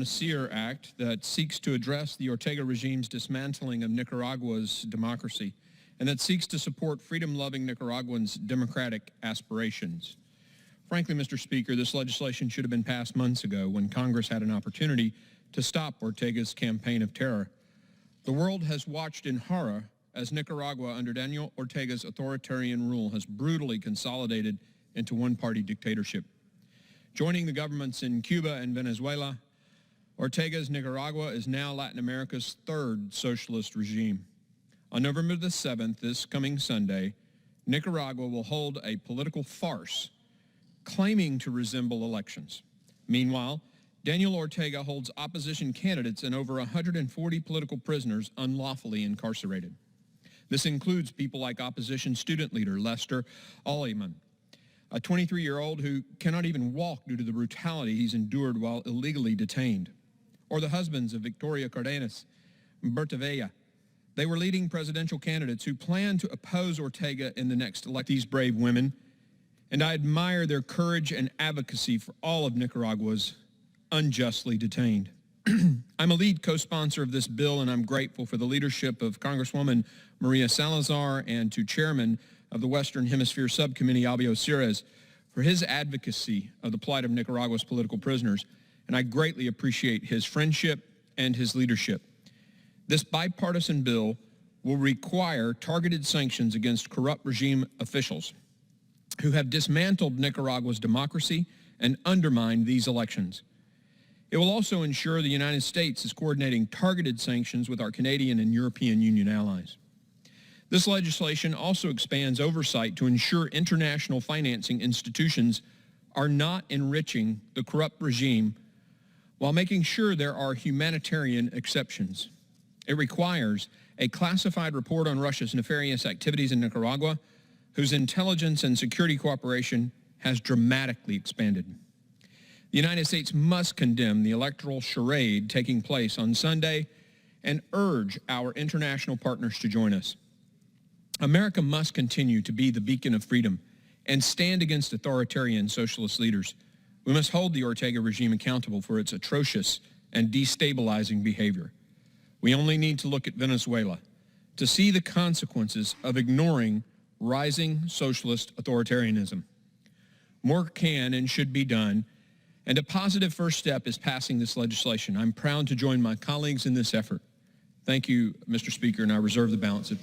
Nasir Act that seeks to address the Ortega regime's dismantling of Nicaragua's democracy and that seeks to support freedom-loving Nicaraguans' democratic aspirations. Frankly, Mr. Speaker, this legislation should have been passed months ago when Congress had an opportunity to stop Ortega's campaign of terror. The world has watched in horror as Nicaragua, under Daniel Ortega's authoritarian rule, has brutally consolidated into one-party dictatorship. Joining the governments in Cuba and Venezuela, Ortega's Nicaragua is now Latin America's third socialist regime. On November the 7th, this coming Sunday, Nicaragua will hold a political farce claiming to resemble elections. Meanwhile, Daniel Ortega holds opposition candidates and over 140 political prisoners unlawfully incarcerated. This includes people like opposition student leader Lester Aleman, a 23-year-old who cannot even walk due to the brutality he's endured while illegally detained, or the husbands of Victoria Cardenas and Berta Villa. They were leading presidential candidates who plan to oppose Ortega in the next election. These brave women, and I admire their courage and advocacy for all of Nicaragua's unjustly detained. I'm a lead co-sponsor of this bill, and I'm grateful for the leadership of Congresswoman Maria Salazar and to Chairman of the Western Hemisphere Subcommittee, Albio Sires, for his advocacy of the plight of Nicaragua's political prisoners, and I greatly appreciate his friendship and his leadership. This bipartisan bill will require targeted sanctions against corrupt regime officials who have dismantled Nicaragua's democracy and undermined these elections. It will also ensure the United States is coordinating targeted sanctions with our Canadian and European Union allies. This legislation also expands oversight to ensure international financing institutions are not enriching the corrupt regime while making sure there are humanitarian exceptions. It requires a classified report on Russia's nefarious activities in Nicaragua, whose intelligence and security cooperation has dramatically expanded. The United States must condemn the electoral charade taking place on Sunday and urge our international partners to join us. America must continue to be the beacon of freedom and stand against authoritarian socialist leaders. We must hold the Ortega regime accountable for its atrocious and destabilizing behavior. We only need to look at Venezuela to see the consequences of ignoring rising socialist authoritarianism. More can and should be done, and a positive first step is passing this legislation. I'm proud to join my colleagues in this effort. Thank you, Mr. Speaker, and I reserve the balance of